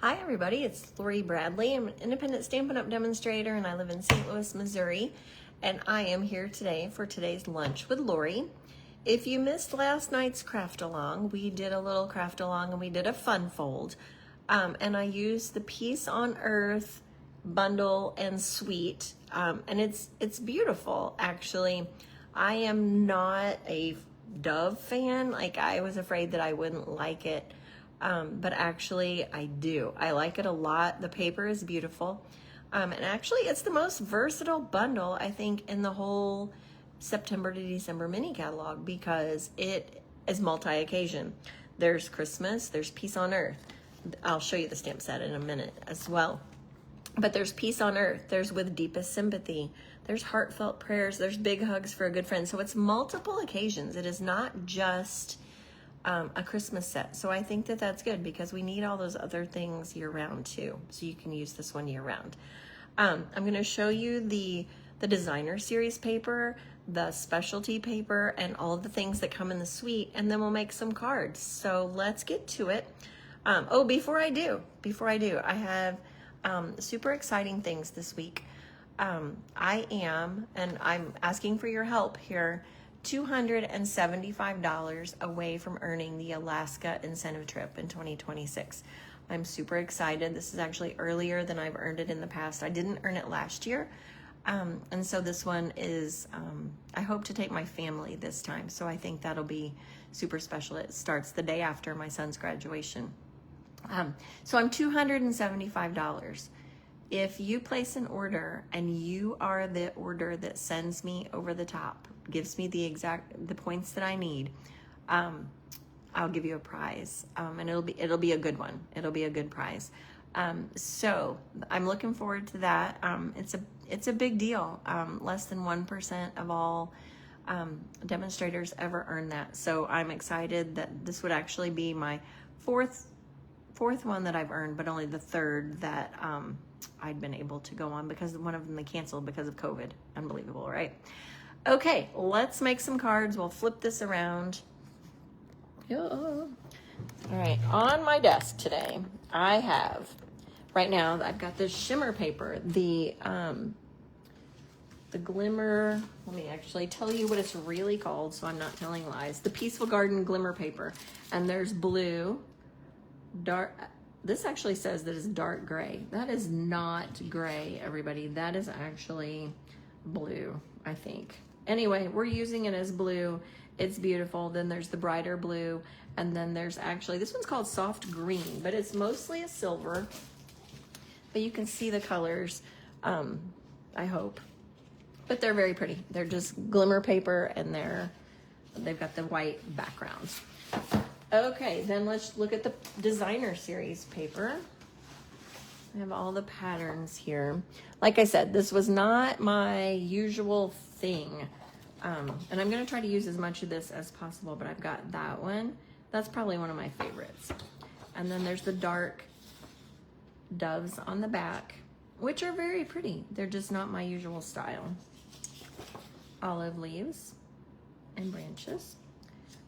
Hi everybody, it's Lori Bradley. I'm an independent Stampin' Up! Demonstrator and I live in St. Louis, Missouri. And I am here today for today's Lunch with Lori. If you missed last night's craft along, we did a little craft along and we did a fun fold. And I used the Peace on Earth bundle and suite. And it's beautiful, actually. I am not a Dove fan. Like, I was afraid that I wouldn't like it. But actually I do. I like it a lot. The paper is beautiful. And actually it's the most versatile bundle, I think, in the whole September to December mini catalog because it is multi-occasion. There's Christmas, there's Peace on Earth. I'll show you the stamp set in a minute as well. But there's Peace on Earth, there's With Deepest Sympathy, there's Heartfelt Prayers, there's Big Hugs for a Good Friend. So it's multiple occasions. It is not just a Christmas set. So I think that that's good because we need all those other things year round too. So you can use this one year round. I'm going to show you the designer series paper, the specialty paper, and all of the things that come in the suite, and then we'll make some cards. So let's get to it. Before I do, I have super exciting things this week. I'm asking for your help here, $275 away from earning the Alaska incentive trip in 2026. I'm super excited. This is actually earlier than I've earned it in the past. I didn't earn it last year. And so this one is, I hope to take my family this time. So I think that'll be super special. It starts the day after my son's graduation. So I'm $275. If you place an order and you are the order that sends me over the top, gives me the points that I need, I'll give you a prize, and it'll be a good one. It'll be a good prize. So I'm looking forward to that. It's a big deal. Less than 1% of all demonstrators ever earn that. So I'm excited that this would actually be my fourth one that I've earned, but only the third that I'd been able to go on because one of them they canceled because of COVID. Unbelievable, right? Okay, let's make some cards. We'll flip this around. All right, on my desk today, I have, right now, I've got this shimmer paper, the Glimmer. Let me actually tell you what it's really called so I'm not telling lies. The Peaceful Garden Glimmer paper. And there's blue, dark. This actually says that it's dark gray. That is not gray, everybody. That is actually blue, I think. Anyway, we're using it as blue. It's beautiful. Then there's the brighter blue. And then there's actually, this one's called Soft Green, but it's mostly a silver. But you can see the colors, I hope. But they're very pretty. They're just glimmer paper and they've got the white backgrounds. Okay, then let's look at the designer series paper. I have all the patterns here. Like I said, this was not my usual thing. And I'm gonna try to use as much of this as possible, but I've got that one. That's probably one of my favorites. And then there's the dark doves on the back, which are very pretty. They're just not my usual style. Olive leaves and branches.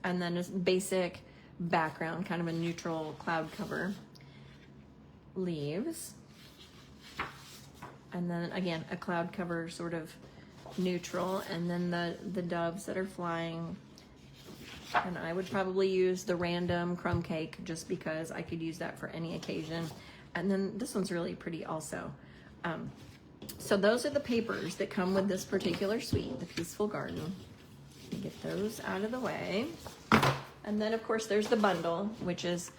And then just basic background, kind of a neutral cloud cover. Leaves. And then again, a cloud cover sort of neutral, and then the doves that are flying. And I would probably use the random crumb cake just because I could use that for any occasion. And then this one's really pretty also. So those are the papers that come with this particular suite, the Peaceful Garden. Get those out of the way. And then of course there's the bundle, which is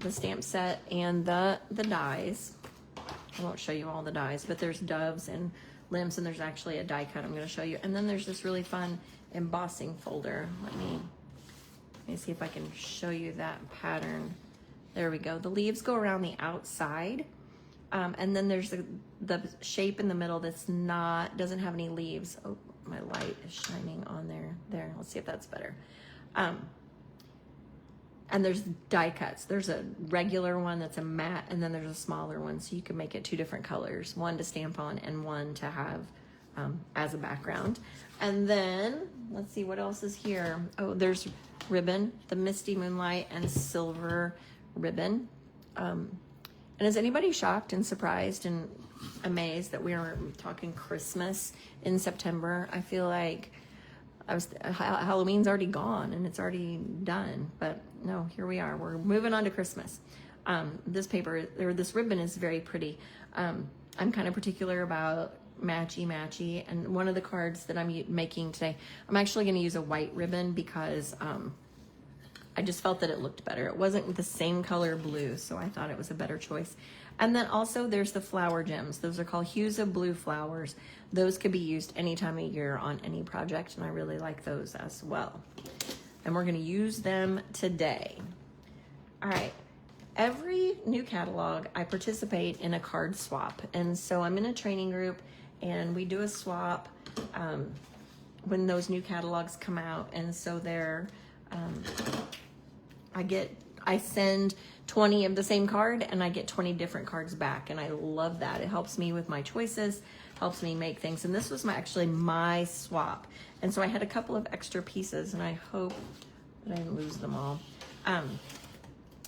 the stamp set and the dies. I won't show you all the dies, but there's doves and limbs, and there's actually a die cut I'm going to show you. And then there's this really fun embossing folder. Let me see if I can show you that pattern. There we go. The leaves go around the outside, and then there's the shape in the middle that's doesn't have any leaves. Oh, my light is shining on there. Let's see if that's better. And there's die cuts. There's a regular one that's a matte, and then there's a smaller one, so you can make it two different colors, one to stamp on and one to have as a background. And then, let's see what else is here. Oh, there's ribbon, the Misty, Moonlight, and silver ribbon. And is anybody shocked and surprised and amazed that we are talking Christmas in September? I feel like Halloween's already gone and it's already done, but no, here we are. We're moving on to Christmas. This paper, or this ribbon, is very pretty. I'm kind of particular about matchy, and one of the cards that I'm making today, I'm actually going to use a white ribbon because I just felt that it looked better. It wasn't the same color blue, so I thought it was a better choice. And then also there's the flower gems. Those are called Hues of Blue flowers. Those could be used any time of year on any project, and I really like those as well. And we're gonna use them today. All right, every new catalog, I participate in a card swap. And so I'm in a training group and we do a swap when those new catalogs come out. And so they're, I send 20 of the same card and I get 20 different cards back, and I love that. It helps me with my choices, helps me make things. And this was actually my swap. And so I had a couple of extra pieces, and I hope that I didn't lose them all.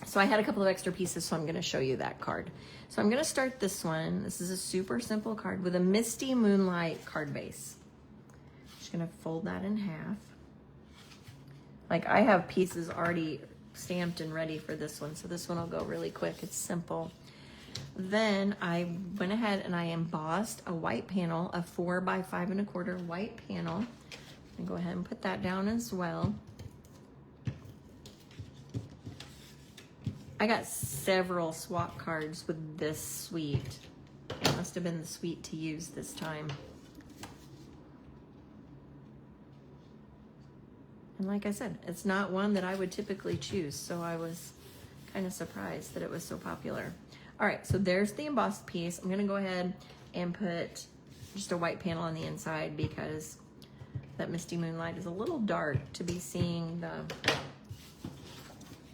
So I had a couple of extra pieces, so I'm gonna show you that card. So I'm gonna start this one. This is a super simple card with a Misty Moonlight card base. Just gonna fold that in half. Like, I have pieces already stamped and ready for this one, so this one will go really quick. It's simple. Then I went ahead and I embossed a white panel, a 4 by 5 1/4 white panel. And go ahead and put that down as well. I got several swap cards with this suite. It must have been the suite to use this time. And like I said, it's not one that I would typically choose, so I was kind of surprised that it was so popular. All right, so there's the embossed piece. I'm gonna go ahead and put just a white panel on the inside because that Misty Moonlight is a little dark to be seeing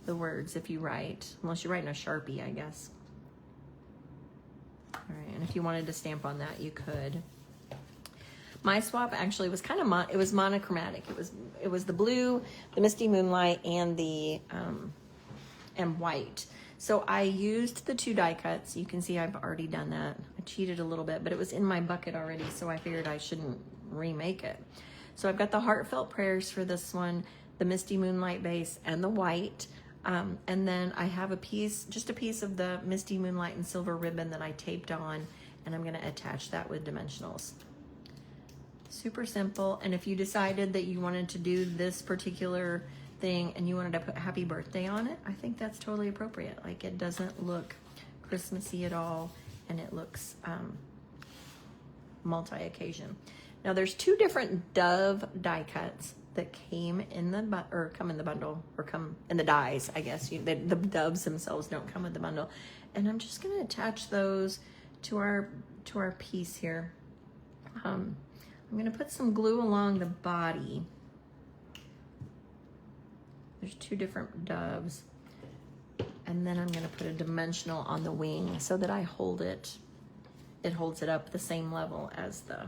the words if you write, unless you're writing a Sharpie, I guess. All right, and if you wanted to stamp on that, you could. My swap actually was kind of it was monochromatic. It was the blue, the Misty Moonlight, and the and white. So I used the 2 die cuts. You can see I've already done that. I cheated a little bit, but it was in my bucket already, so I figured I shouldn't remake it. So I've got the heartfelt prayers for this one, the Misty Moonlight base, and the white. And then I have a piece, just a piece of the Misty Moonlight and silver ribbon that I taped on, and I'm gonna attach that with dimensionals. Super simple. And if you decided that you wanted to do this particular thing and you wanted to put happy birthday on it, I think that's totally appropriate. Like, it doesn't look Christmassy at all, and it looks multi-occasion. Now there's 2 different dove die cuts that came in the come in the bundle, or come in the dies, I guess. The doves themselves don't come with the bundle. And I'm just gonna attach those to our piece here. I'm gonna put some glue along the body. There's 2 different doves. And then I'm gonna put a dimensional on the wing so that I hold it. It holds it up the same level as the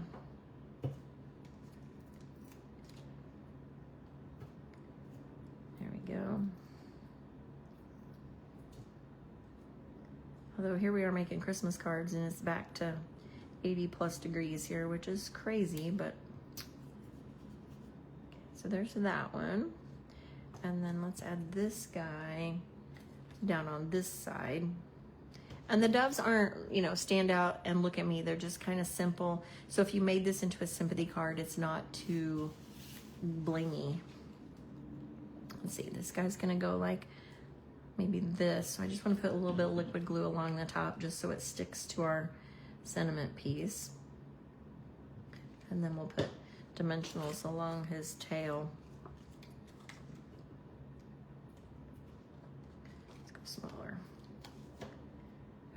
there we go. Although here we are making Christmas cards and it's back to 80+ degrees here, which is crazy, but so there's that one. And then let's add this guy down on this side. And the doves aren't, stand out and look at me. They're just kind of simple. So if you made this into a sympathy card, it's not too blingy. Let's see, this guy's gonna go like maybe this. So I just want to put a little bit of liquid glue along the top just so it sticks to our sentiment piece. And then we'll put dimensionals along his tail. Let's go smaller.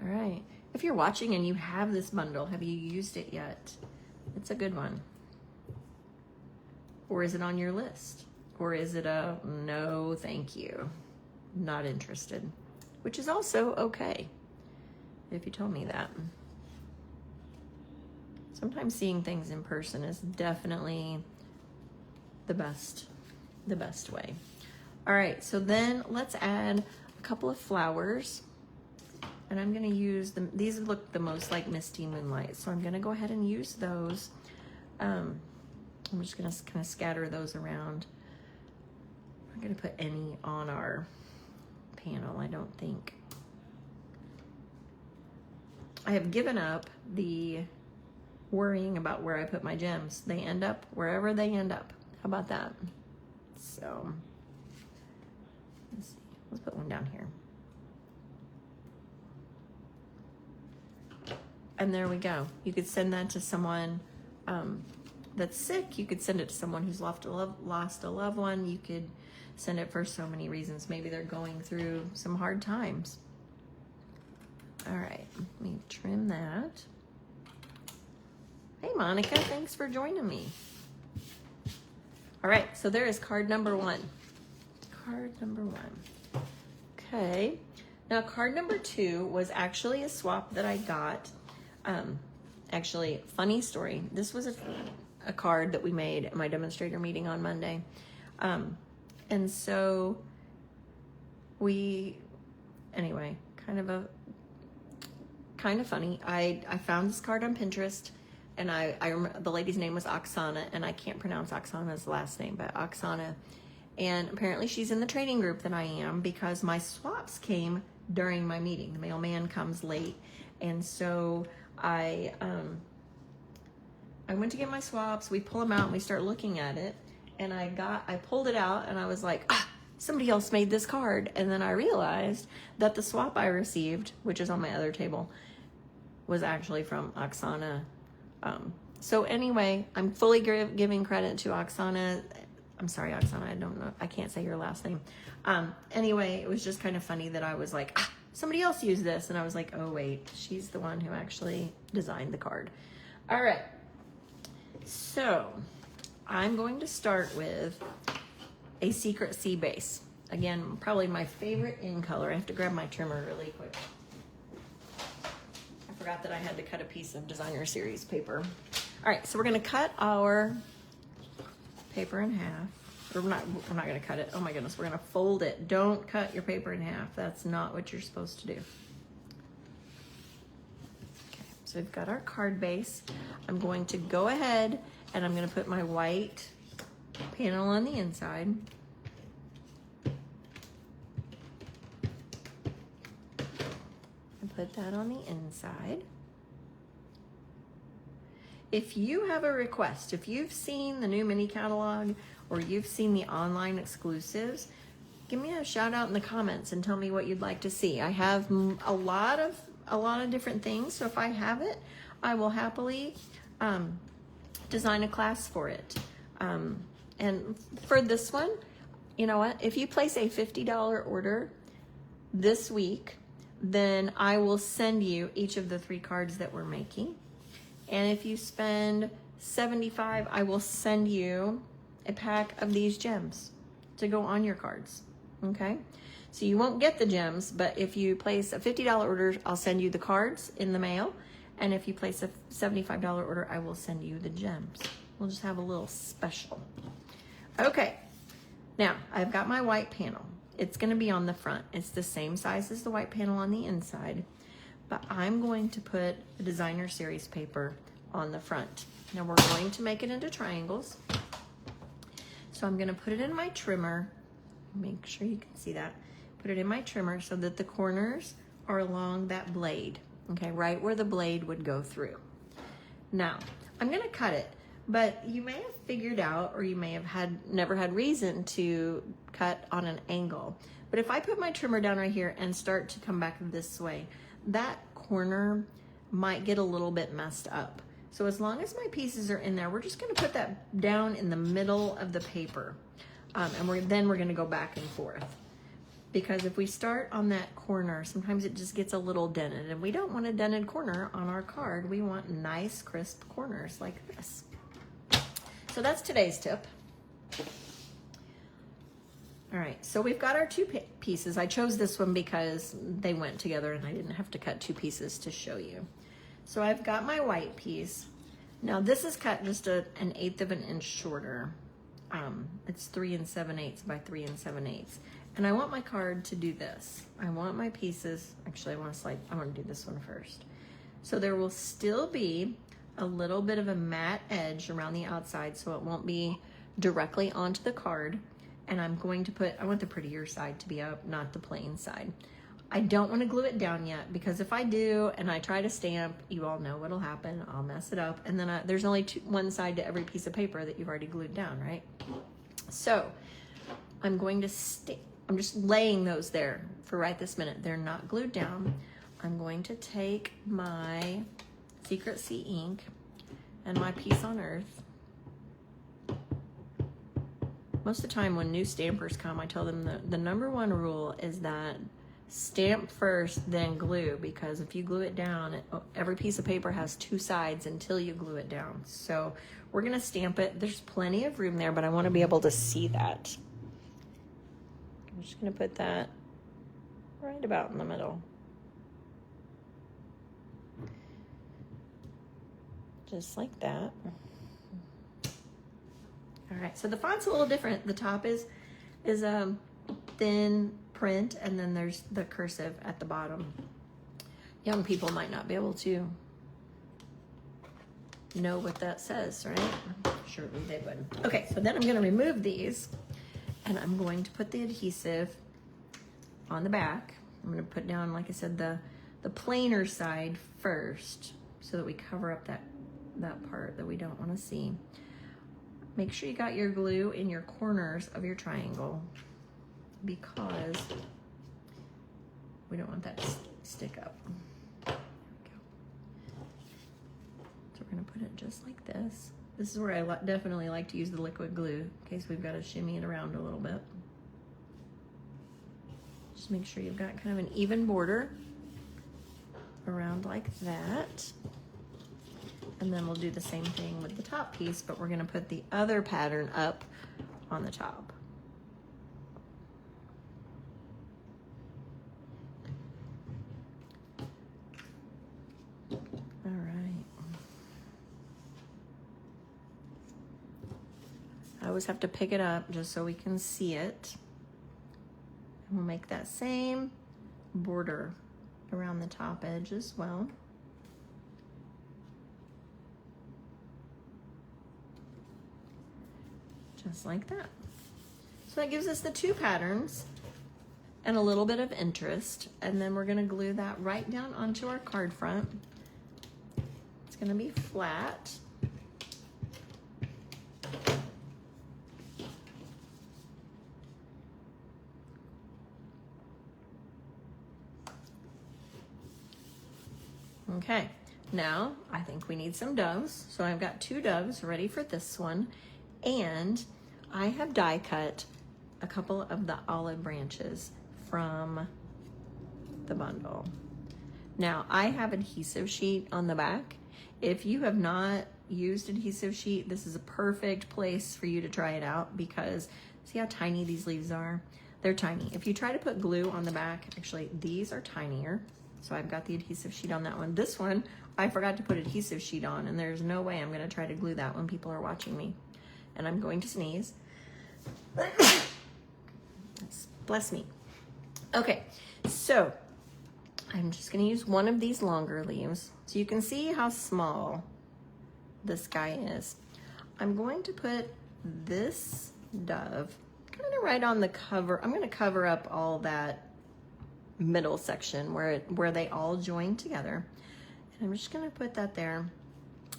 All right, if you're watching and you have this bundle, have you used it yet? It's a good one. Or is it on your list? Or is it a no, thank you, not interested? Which is also okay, if you told me that. Sometimes seeing things in person is definitely the best way. All right, so then let's add a couple of flowers. And I'm gonna use them. These look the most like Misty Moonlight, so I'm gonna go ahead and use those. I'm just gonna kind of scatter those around. I'm not gonna put any on our panel, I don't think. I have given up the worrying about where I put my gems. They end up wherever they end up. How about that? So, let's see. Let's put one down here. And there we go. You could send that to someone that's sick. You could send it to someone who's lost a loved one. You could send it for so many reasons. Maybe they're going through some hard times. All right, let me trim that. Hey, Monica, thanks for joining me. All right, so there is card number 1. Card number 1. Okay, now card number 2 was actually a swap that I got. Actually, funny story. This was a card that we made at my demonstrator meeting on Monday. And so anyway, kind of funny. I found this card on Pinterest, and I remember the lady's name was Oksana, and I can't pronounce Oksana's last name, but Oksana. And apparently she's in the trading group that I am, because my swaps came during my meeting. The mailman comes late, and so I went to get my swaps. We pull them out and we start looking at it, and I pulled it out and I was like, somebody else made this card. And then I realized that the swap I received, which is on my other table, was actually from Oksana. So anyway, I'm fully giving credit to Oksana. I'm sorry, Oksana, I don't know. I can't say your last name. Anyway, it was just kind of funny that I was like, somebody else used this. And I was like, oh wait, she's the one who actually designed the card. All right. So I'm going to start with a Secret Sea base. Again, probably my favorite in color. I have to grab my trimmer really quick. I forgot that I had to cut a piece of designer series paper. All right, so we're gonna cut our paper in half. Or we're not gonna cut it. Oh my goodness, we're gonna fold it. Don't cut your paper in half. That's not what you're supposed to do. Okay, so we've got our card base. I'm going to go ahead and I'm gonna put my white panel on the inside. And put that on the inside. If you have a request, if you've seen the new mini catalog or you've seen the online exclusives, give me a shout out in the comments and tell me what you'd like to see. I have a lot of different things, so if I have it, I will happily design a class for it. And for this one, you know what? If you place a $50 order this week, then I will send you each of the 3 cards that we're making. And if you spend $75, I will send you a pack of these gems to go on your cards, okay? So you won't get the gems, but if you place a $50 order, I'll send you the cards in the mail. And if you place a $75 order, I will send you the gems. We'll just have a little special. Okay, now I've got my white panel. It's gonna be on the front. It's the same size as the white panel on the inside, but I'm going to put a designer series paper on the front. Now we're going to make it into triangles. So I'm gonna put it in my trimmer. Make sure you can see that. Put it in my trimmer so that the corners are along that blade, okay, right where the blade would go through. Now, I'm gonna cut it, but you may have figured out, or you may have never had reason to cut on an angle. But if I put my trimmer down right here and start to come back this way, that corner might get a little bit messed up. So as long as my pieces are in there, we're just gonna put that down in the middle of the paper. And then we're gonna go back and forth. Because if we start on that corner, sometimes it just gets a little dented, and we don't want a dented corner on our card. We want nice, crisp corners like this. So that's today's tip. All right, so we've got our 2 pieces. I chose this one because they went together and I didn't have to cut 2 pieces to show you. So I've got my white piece. Now this is cut just an 1/8 of an inch shorter. It's 3 7/8 by 3 7/8. And I want my card to do this. I want my pieces, actually I want to do this one first. So there will still be a little bit of a matte edge around the outside so it won't be directly onto the card. And I'm going to put, I want the prettier side to be up, not the plain side. I don't want to glue it down yet because if I do and I try to stamp, you all know what'll happen. I'll mess it up. And then there's only one side to every piece of paper that you've already glued down, right? So I'm going to I'm just laying those there for right this minute. They're not glued down. I'm going to take my Secret Sea ink and my Peace on Earth. Most of the time when new stampers come, I tell them the number one rule is that stamp first, then glue, because if you glue it down, every piece of paper has two sides until you glue it down. So we're gonna stamp it. There's plenty of room there, but I wanna be able to see that. I'm just gonna put that right about in the middle. Just like that. All right, so the font's a little different. The top is thin print, and then there's the cursive at the bottom. Young people might not be able to know what that says, right? Surely they would. Okay, so then I'm gonna remove these, and I'm going to put the adhesive on the back. I'm gonna put down, like I said, the plainer side first, so that we cover up that part that we don't wanna see. Make sure you got your glue in your corners of your triangle because we don't want that to stick up. There we go. So we're gonna put it just like this. This is where I definitely like to use the liquid glue in case we've got to shimmy it around a little bit. Just make sure you've got kind of an even border around like that. And then we'll do the same thing with the top piece, but we're gonna put the other pattern up on the top. All right. I always have to pick it up just so we can see it. And we'll make that same border around the top edge as well. Just like that. So that gives us the two patterns and a little bit of interest. And then we're gonna glue that right down onto our card front. It's gonna be flat. Okay, now I think we need some doves. So I've got two doves ready for this one. And I have die cut a couple of the olive branches from the bundle. Now I have adhesive sheet on the back. If you have not used adhesive sheet, this is a perfect place for you to try it out because see how tiny these leaves are? They're tiny. If you try to put glue on the back, actually these are tinier. So I've got the adhesive sheet on that one. This one, I forgot to put adhesive sheet on and there's no way I'm gonna try to glue that when people are watching me. And I'm going to sneeze. Bless me. Okay, so I'm just gonna use one of these longer leaves so you can see how small this guy is. I'm going to put this dove kind of right on the cover. I'm gonna cover up all that middle section where they all join together. And I'm just gonna put that there,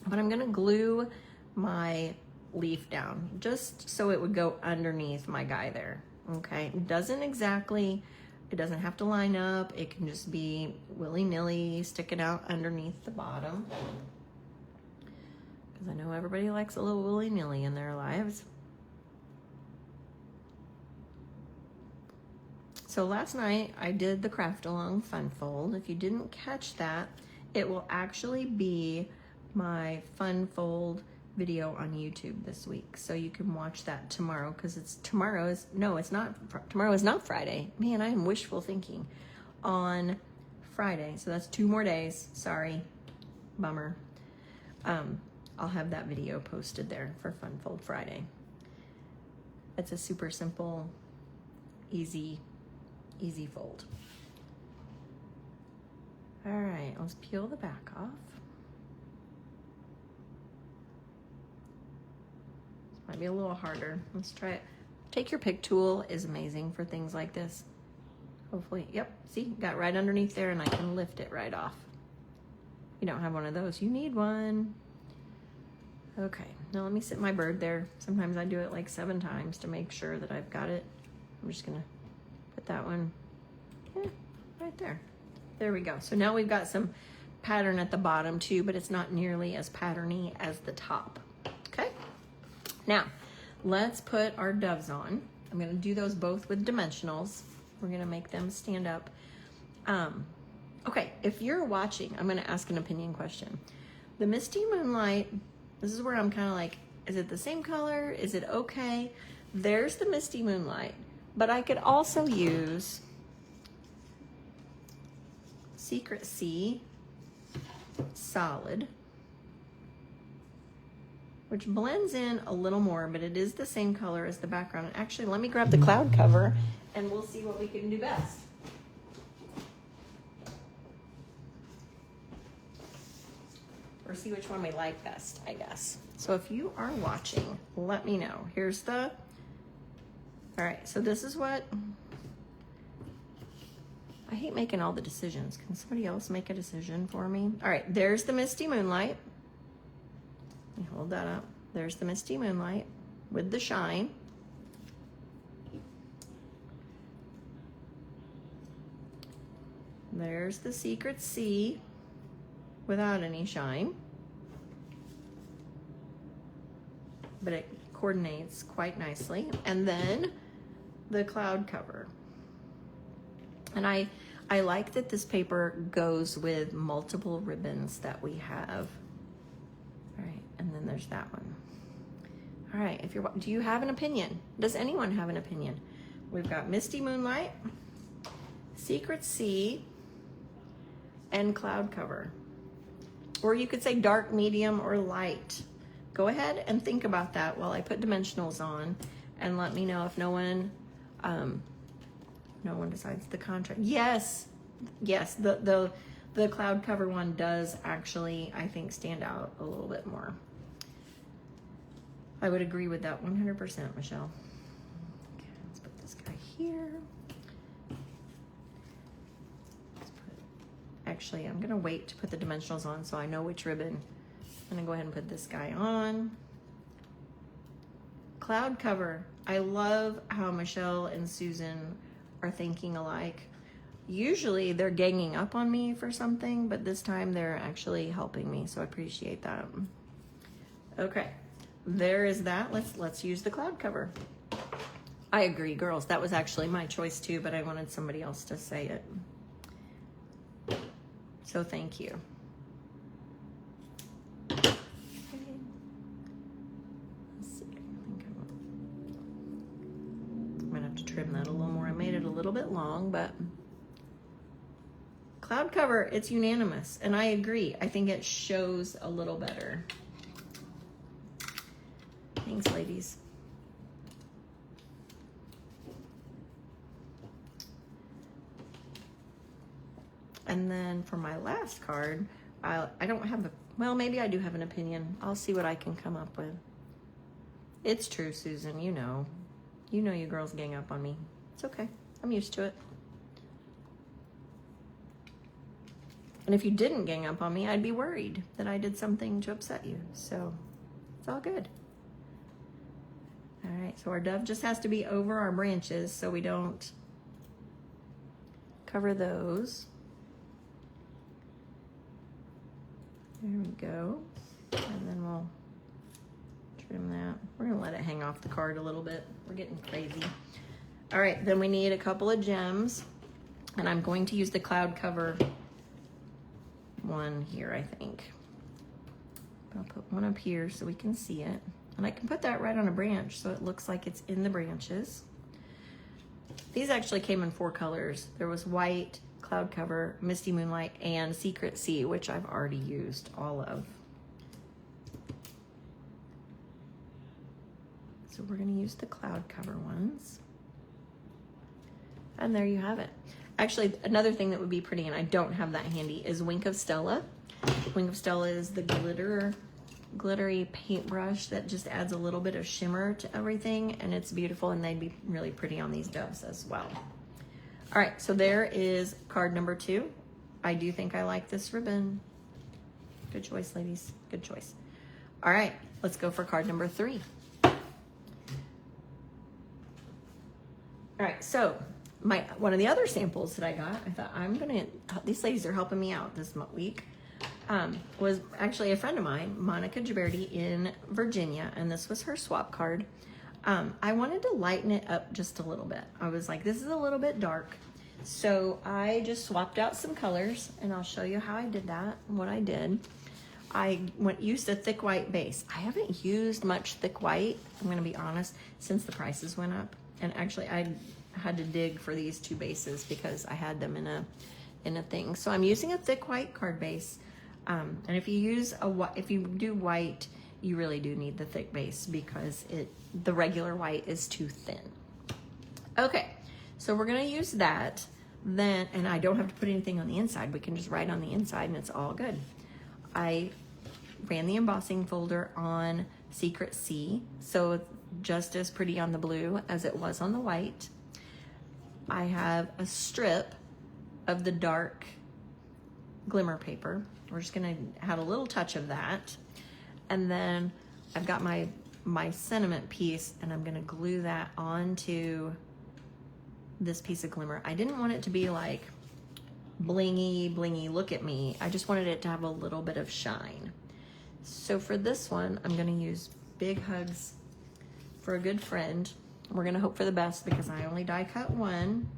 but I'm gonna glue my leaf down just so it would go underneath my guy there. Okay, it doesn't have to line up. It can just be willy-nilly sticking out underneath the bottom because I know everybody likes a little willy-nilly in their lives. So last night I did the craft along fun fold. If you didn't catch that, it will actually be my fun fold video on YouTube this week, so you can watch that tomorrow because tomorrow is not Friday. Man, I am wishful thinking. On Friday, so that's 2 more days. Sorry, bummer. I'll have that video posted there for Fun Fold Friday. It's a super simple, easy easy fold. All right, let's peel the back off. This might be a little harder. Let's try it. Take your pick tool is amazing for things like this. Hopefully, yep, see, got right underneath there and I can lift it right off. You don't have one of those, you need one. Okay, now let me sit my bird there. Sometimes I do it like 7 times to make sure that I've got it. I'm just gonna put that one right there. There we go. So now we've got some pattern at the bottom too, but it's not nearly as patterny as the top. Okay. Now, let's put our doves on. I'm gonna do those both with dimensionals. We're gonna make them stand up. Okay, if you're watching, I'm gonna ask an opinion question. The Misty Moonlight, this is where I'm kind of like, is it the same color? Is it okay? There's the Misty Moonlight, but I could also use Secret Sea Solid, which blends in a little more, but it is the same color as the background. And actually, let me grab the cloud cover and we'll see what we can do best. Or see which one we like best, I guess. So if you are watching, let me know. Here's the, all right, so this is what, I hate making all the decisions. Can somebody else make a decision for me? All right, there's the Misty Moonlight. Let me hold that up. There's the Misty Moonlight with the shine. There's the Secret Sea without any shine. But it coordinates quite nicely. And then the cloud cover. And I like that this paper goes with multiple ribbons that we have. All right, and then there's that one. All right, do you have an opinion? Does anyone have an opinion? We've got Misty Moonlight, Secret Sea, and cloud cover. Or you could say dark, medium, or light. Go ahead and think about that while I put dimensionals on, and let me know if no one decides the contrast. Yes, the cloud cover one does actually, I think, stand out a little bit more. I would agree with that 100%, Michelle. Okay, let's put this guy here. Actually, I'm gonna wait to put the dimensionals on so I know which ribbon. I'm gonna go ahead and put this guy on. Cloud cover. I love how Michelle and Susan are thinking alike. Usually they're ganging up on me for something, but this time they're actually helping me, so I appreciate that. Okay, there is that. Let's use the cloud cover. I agree, girls. That was actually my choice too, but I wanted somebody else to say it. So thank you. Okay. Let's see. I think I'm gonna have to trim that a little more. I made it a little bit long, but cloud cover, it's unanimous, and I agree. I think it shows a little better. Thanks, ladies. And then for my last card, I don't have a, well, maybe I do have an opinion. I'll see what I can come up with. It's true, Susan, you know. You know you girls gang up on me. It's okay, I'm used to it. And if you didn't gang up on me, I'd be worried that I did something to upset you. So it's all good. All right, so our dove just has to be over our branches so we don't cover those. There we go. And then we'll trim that. We're gonna let it hang off the card a little bit. We're getting crazy. All right, then we need a couple of gems. And I'm going to use the cloud cover one here, I think. I'll put one up here so we can see it. And I can put that right on a branch so it looks like it's in the branches. These actually came in 4 colors. There was white, cloud cover, Misty Moonlight, and Secret Sea, which I've already used all of. So we're gonna use the cloud cover ones. And there you have it. Actually, another thing that would be pretty, and I don't have that handy, is Wink of Stella. Wink of Stella is the glittery paintbrush that just adds a little bit of shimmer to everything, and it's beautiful, and they'd be really pretty on these doves as well. All right, so there is card number 2. I do think I like this ribbon. Good choice, ladies. Good choice. All right, let's go for card number 3. All right, so one of the other samples that I got, I thought these ladies are helping me out this week, was actually a friend of mine, Monica Gibberti in Virginia, and this was her swap card. I wanted to lighten it up just a little bit. I was like, this is a little bit dark. So I just swapped out some colors, and I'll show you how I did that and what I did. I used a thick white base. I haven't used much thick white, I'm gonna be honest, since the prices went up. And actually I had to dig for these 2 bases because I had them in a thing. So I'm using a thick white card base. And if you do white, you really do need the thick base because the regular white is too thin. Okay, so we're gonna use that then, and I don't have to put anything on the inside. We can just write on the inside and it's all good. I ran the embossing folder on Secret C, so it's just as pretty on the blue as it was on the white. I have a strip of the dark glimmer paper. We're just gonna add a little touch of that. And then I've got my sentiment piece, and I'm gonna glue that onto this piece of glimmer. I didn't want it to be like blingy, blingy, look at me. I just wanted it to have a little bit of shine. So for this one, I'm gonna use Big Hugs for a Good Friend. We're gonna hope for the best because I only die cut 1.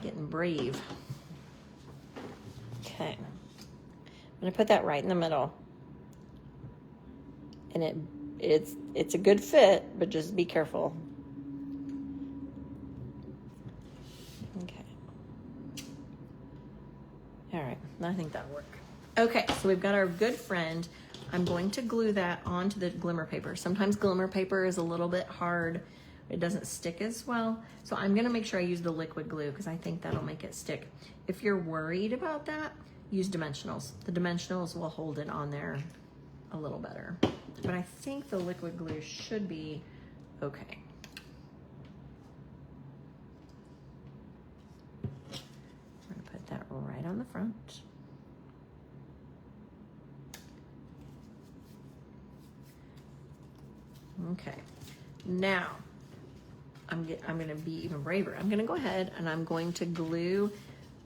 Getting brave. Okay, I'm gonna put that right in the middle. And it's a good fit, but just be careful. Okay. All right, I think that'll work. Okay, so we've got our Good Friend. I'm going to glue that onto the glimmer paper. Sometimes glimmer paper is a little bit hard. It doesn't stick as well. So I'm gonna make sure I use the liquid glue because I think that'll make it stick. If you're worried about that, use dimensionals. The dimensionals will hold it on there a little better. But I think the liquid glue should be okay. I'm gonna put that right on the front. Okay, now I'm gonna be even braver. I'm gonna go ahead and I'm going to glue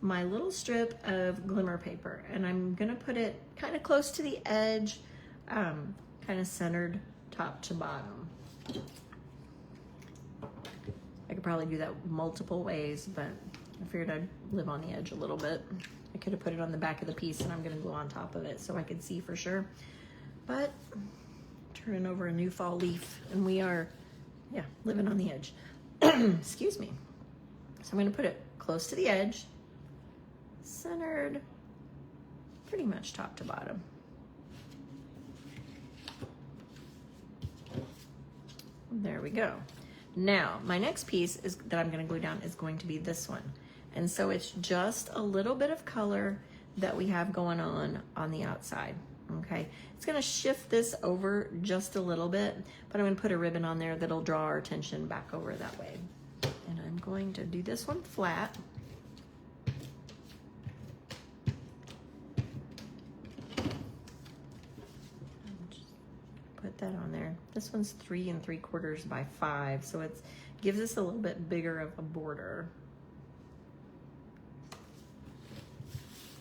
my little strip of glimmer paper, and I'm gonna put it kind of close to the edge, kind of centered top to bottom. I could probably do that multiple ways, but I figured I'd live on the edge a little bit. I could have put it on the back of the piece, and I'm gonna glue on top of it so I could see for sure. But turning over a new fall leaf, and we are, yeah, living on the edge. Excuse me. So I'm gonna put it close to the edge, centered, pretty much top to bottom. There we go. Now, my next piece that I'm gonna glue down is going to be this one. And so it's just a little bit of color that we have going on the outside. Okay, it's gonna shift this over just a little bit, but I'm gonna put a ribbon on there that'll draw our attention back over that way. And I'm going to do this one flat. Just put that on there. This one's 3 3/4 by 5, so it gives us a little bit bigger of a border.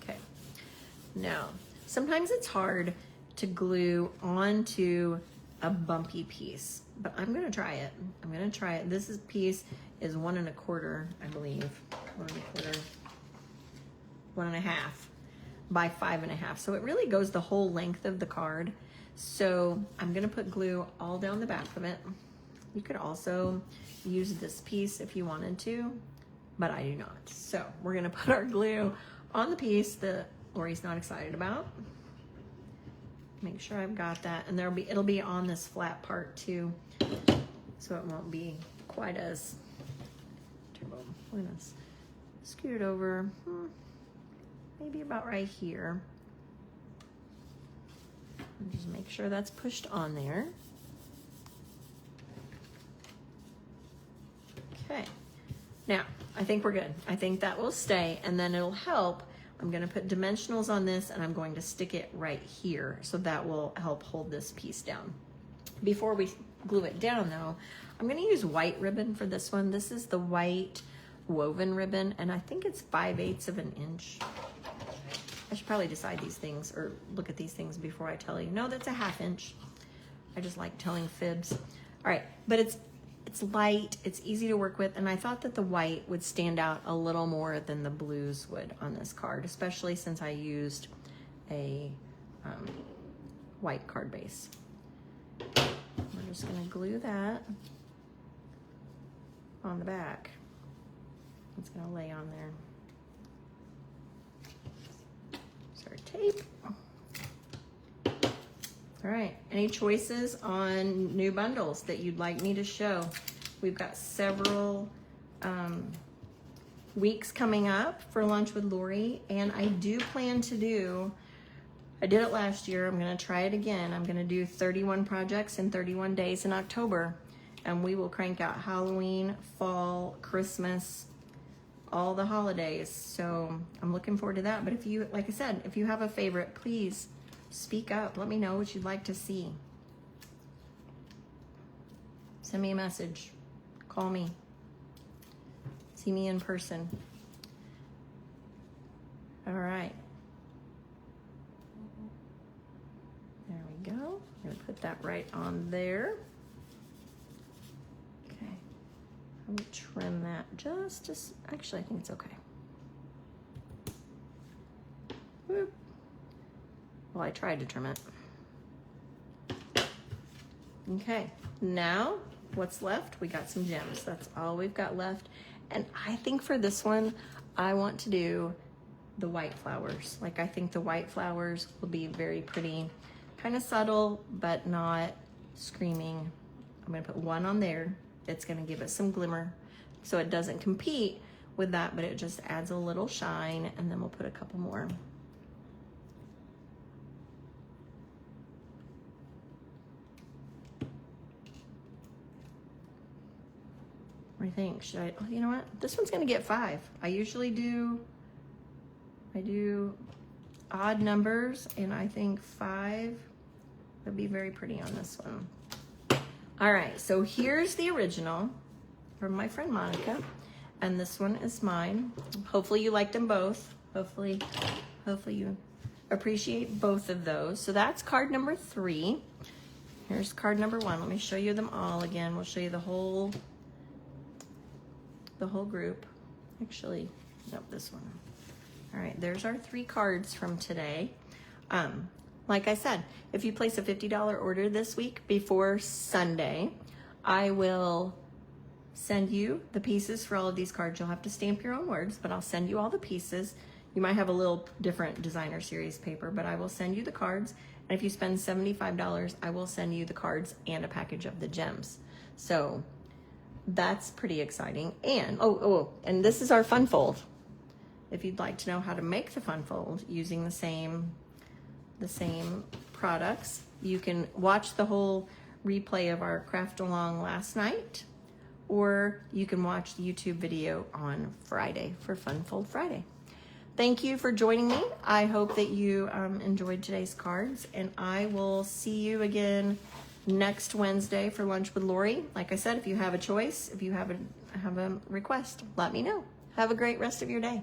Okay, now, sometimes it's hard to glue onto a bumpy piece, but I'm gonna try it. I'm gonna try it. This piece is 1 1/4, I believe. 1 1/4, 1 1/2 by 5 1/2. So it really goes the whole length of the card. So I'm gonna put glue all down the back of it. You could also use this piece if you wanted to, but I do not. So we're gonna put our glue on the piece that Lori's not excited about. Make sure I've got that, and it'll be on this flat part too, so it won't be quite as well, we're gonna scoot it over, maybe about right here. And just make sure that's pushed on there. Okay, now I think we're good. I think that will stay, and then it'll help. I'm gonna put dimensionals on this, and I'm going to stick it right here, so that will help hold this piece down. Before we glue it down though, I'm gonna use white ribbon for this one. This is the white woven ribbon, and I think it's 5/8 of an inch. I should probably decide these things or look at these things before I tell you. No, that's a 1/2 inch. I just like telling fibs. All right, but it's light, it's easy to work with, and I thought that the white would stand out a little more than the blues would on this card, especially since I used a white card base. We're just gonna glue that on the back. It's gonna lay on there. There's our tape. All right, any choices on new bundles that you'd like me to show? We've got several weeks coming up for Lunch with Lori, and I do plan to do, I did it last year, I'm gonna try it again. I'm gonna do 31 projects in 31 days in October, and we will crank out Halloween, fall, Christmas, all the holidays. So I'm looking forward to that. But if you, like I said, if you have a favorite, please speak up. Let me know what you'd like to see. Send me a message. Call me. See me in person. All right. There we go. I'm gonna put that right on there. Okay. I'm gonna trim that just actually, I think it's okay. Whoop. Well, I tried to trim it. Okay, now what's left? We got some gems. That's all we've got left. And I think for this one, I want to do the white flowers. Like, I think the white flowers will be very pretty, kind of subtle, but not screaming. I'm gonna put one on there. It's gonna give it some glimmer. So it doesn't compete with that, but it just adds a little shine, and then we'll put a couple more. What do you think? Should I, oh, you know what? This one's gonna get 5. I usually do, I do odd numbers, and I think 5 would be very pretty on this one. All right, so here's the original from my friend Monica, and this one is mine. Hopefully you liked them both. Hopefully you appreciate both of those. So that's card number 3. Here's card number 1. Let me show you them all again. We'll show you the whole group. Actually, nope, this one. All right, there's our 3 cards from today. Like I said, if you place a $50 order this week before Sunday, I will send you the pieces for all of these cards. You'll have to stamp your own words, but I'll send you all the pieces. You might have a little different designer series paper, but I will send you the cards. And if you spend $75, I will send you the cards and a package of the gems. So that's pretty exciting. And and this is our fun fold. If you'd like to know how to make the fun fold using the same products, you can watch the whole replay of our craft along last night, or you can watch the YouTube video on Friday for Fun Fold Friday. Thank you for joining me. I hope that you enjoyed today's cards, and I will see you again next Wednesday for Lunch with Lori. Like I said, if you have a choice, if you have a request, let me know. Have a great rest of your day.